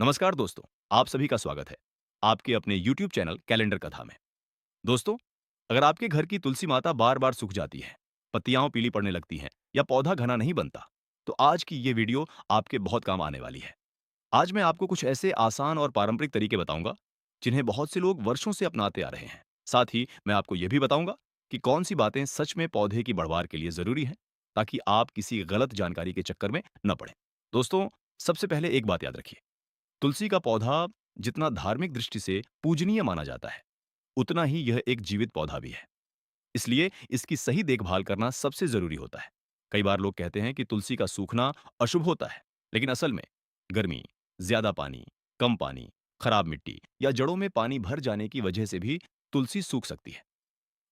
नमस्कार दोस्तों, आप सभी का स्वागत है आपके अपने YouTube चैनल कैलेंडर कथा में। दोस्तों, अगर आपके घर की तुलसी माता बार-बार सूख जाती है, पत्तियां पीली पड़ने लगती हैं या पौधा घना नहीं बनता, तो आज की ये वीडियो आपके बहुत काम आने वाली है। आज मैं आपको कुछ ऐसे आसान और पारंपरिक तरीके बताऊंगा, जिन्हें बहुत से लोग वर्षों से अपनाते आ रहे हैं। साथ ही मैं आपको यह भी बताऊंगा कि कौन सी बातें सच में पौधे की बढ़वार के लिए जरूरी हैं, ताकि आप किसी गलत जानकारी के चक्कर में न पड़ें। दोस्तों, सबसे पहले एक बात याद रखिए। तुलसी का पौधा जितना धार्मिक दृष्टि से पूजनीय माना जाता है, उतना ही यह एक जीवित पौधा भी है। इसलिए इसकी सही देखभाल करना सबसे जरूरी होता है। कई बार लोग कहते हैं कि तुलसी का सूखना अशुभ होता है, लेकिन असल में गर्मी, ज्यादा पानी, खराब मिट्टी या जड़ों में पानी भर जाने की वजह से भी तुलसी सूख सकती है।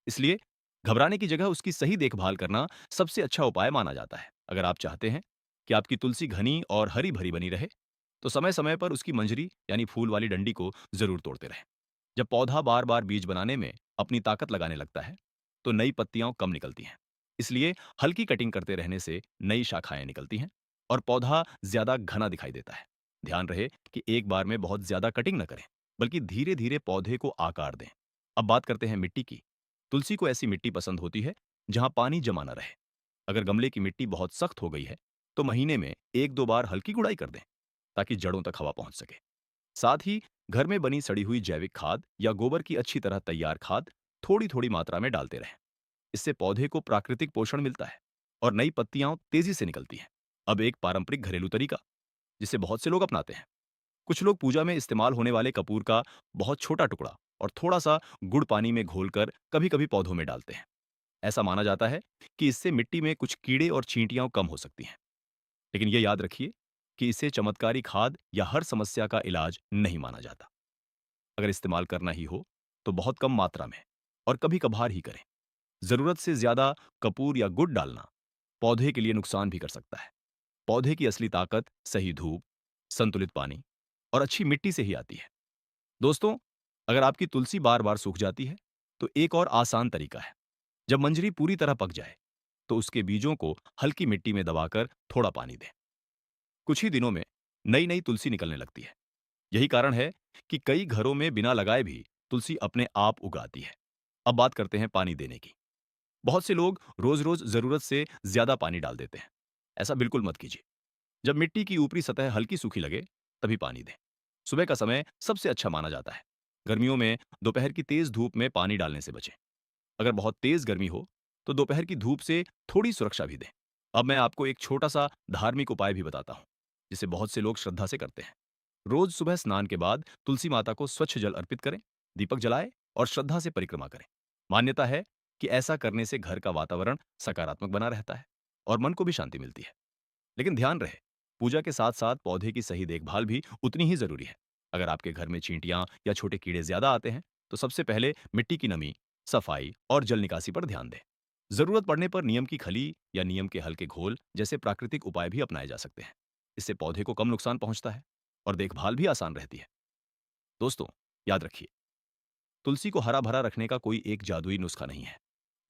इसलिए घबराने की जगह उसकी सही देखभाल करना सबसे अच्छा उपाय माना जाता है। अगर आप चाहते हैं कि आपकी तुलसी घनी और हरी भरी बनी रहे, तो समय समय पर उसकी मंजरी यानी फूल वाली डंडी को जरूर तोड़ते रहें। जब पौधा बार बार बीज बनाने में अपनी ताकत लगाने लगता है, तो नई पत्तियां कम निकलती हैं। इसलिए हल्की कटिंग करते रहने से नई शाखाएं निकलती हैं और पौधा ज्यादा घना दिखाई देता है। ध्यान रहे कि एक बार में बहुत ज्यादा कटिंग न करें, बल्कि धीरे धीरे पौधे को आकार दें। अब बात करते हैं मिट्टी की। तुलसी को ऐसी मिट्टी पसंद होती है जहां पानी जमा न रहे। अगर गमले की मिट्टी बहुत सख्त हो गई है, तो महीने में एक दो बार हल्की गुड़ाई कर दें, ताकि जड़ों तक हवा पहुंच सके। साथ ही घर में बनी सड़ी हुई जैविक खाद या गोबर की अच्छी तरह तैयार खाद थोड़ी थोड़ी मात्रा में डालते रहें। इससे पौधे को प्राकृतिक पोषण मिलता है और नई पत्तियां तेजी से निकलती हैं। अब एक पारंपरिक घरेलू तरीका, जिसे बहुत से लोग अपनाते हैं। कुछ लोग पूजा में इस्तेमाल होने वाले कपूर का बहुत छोटा टुकड़ा और थोड़ा सा गुड़ पानी में घोलकर कभी कभी पौधों में डालते हैं। ऐसा माना जाता है कि इससे मिट्टी में कुछ कीड़े और चींटियां कम हो सकती हैं। लेकिन यह याद रखिए कि इसे चमत्कारी खाद या हर समस्या का इलाज नहीं माना जाता। अगर इस्तेमाल करना ही हो, तो बहुत कम मात्रा में और कभी कभार ही करें। जरूरत से ज्यादा कपूर या गुड़ डालना पौधे के लिए नुकसान भी कर सकता है। पौधे की असली ताकत सही धूप, संतुलित पानी और अच्छी मिट्टी से ही आती है। दोस्तों, अगर आपकी तुलसी बार बार सूख जाती है, तो एक और आसान तरीका है। जब मंजरी पूरी तरह पक जाए, तो उसके बीजों को हल्की मिट्टी में दबाकर थोड़ा पानी दें। कुछ ही दिनों में नई नई तुलसी निकलने लगती है। यही कारण है कि कई घरों में बिना लगाए भी तुलसी अपने आप उगाती है। अब बात करते हैं पानी देने की। बहुत से लोग रोज रोज जरूरत से ज्यादा पानी डाल देते हैं। ऐसा बिल्कुल मत कीजिए। जब मिट्टी की ऊपरी सतह हल्की सूखी लगे, तभी पानी दें। सुबह का समय सबसे अच्छा माना जाता है। गर्मियों में दोपहर की तेज धूप में पानी डालने से बचें। अगर बहुत तेज गर्मी हो, तो दोपहर की धूप से थोड़ी सुरक्षा भी दें। अब मैं आपको एक छोटा सा धार्मिक उपाय भी बताता हूँ, जिसे बहुत से लोग श्रद्धा से करते हैं। रोज सुबह स्नान के बाद तुलसी माता को स्वच्छ जल अर्पित करें, दीपक जलाएं और श्रद्धा से परिक्रमा करें। मान्यता है कि ऐसा करने से घर का वातावरण सकारात्मक बना रहता है और मन को भी शांति मिलती है। लेकिन ध्यान रहे, पूजा के साथ साथ पौधे की सही देखभाल भी उतनी ही जरूरी है। अगर आपके घर में चींटियां या छोटे कीड़े ज्यादा आते हैं, तो सबसे पहले मिट्टी की नमी, सफाई और जल निकासी पर ध्यान दें। जरूरत पड़ने पर नीम की खली या नीम के हल्के घोल जैसे प्राकृतिक उपाय भी अपनाए जा सकते हैं। इससे पौधे को कम नुकसान पहुंचता है और देखभाल भी आसान रहती है। दोस्तों, याद रखिए, तुलसी को हरा भरा रखने का कोई एक जादुई नुस्खा नहीं है।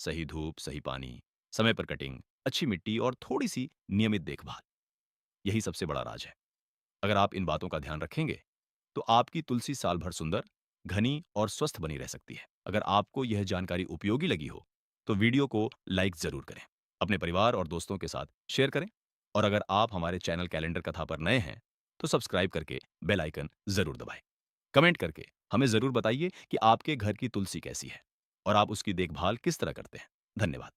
सही धूप, सही पानी, समय पर कटिंग, अच्छी मिट्टी और थोड़ी सी नियमित देखभाल, यही सबसे बड़ा राज है। अगर आप इन बातों का ध्यान रखेंगे, तो आपकी तुलसी साल भर सुंदर, घनी और स्वस्थ बनी रह सकती है। अगर आपको यह जानकारी उपयोगी लगी हो, तो वीडियो को लाइक जरूर करें, अपने परिवार और दोस्तों के साथ शेयर करें और अगर आप हमारे चैनल कैलेंडर कथा पर नए हैं, तो सब्सक्राइब करके बेल आइकन जरूर दबाएं। कमेंट करके हमें जरूर बताइए कि आपके घर की तुलसी कैसी है और आप उसकी देखभाल किस तरह करते हैं। धन्यवाद।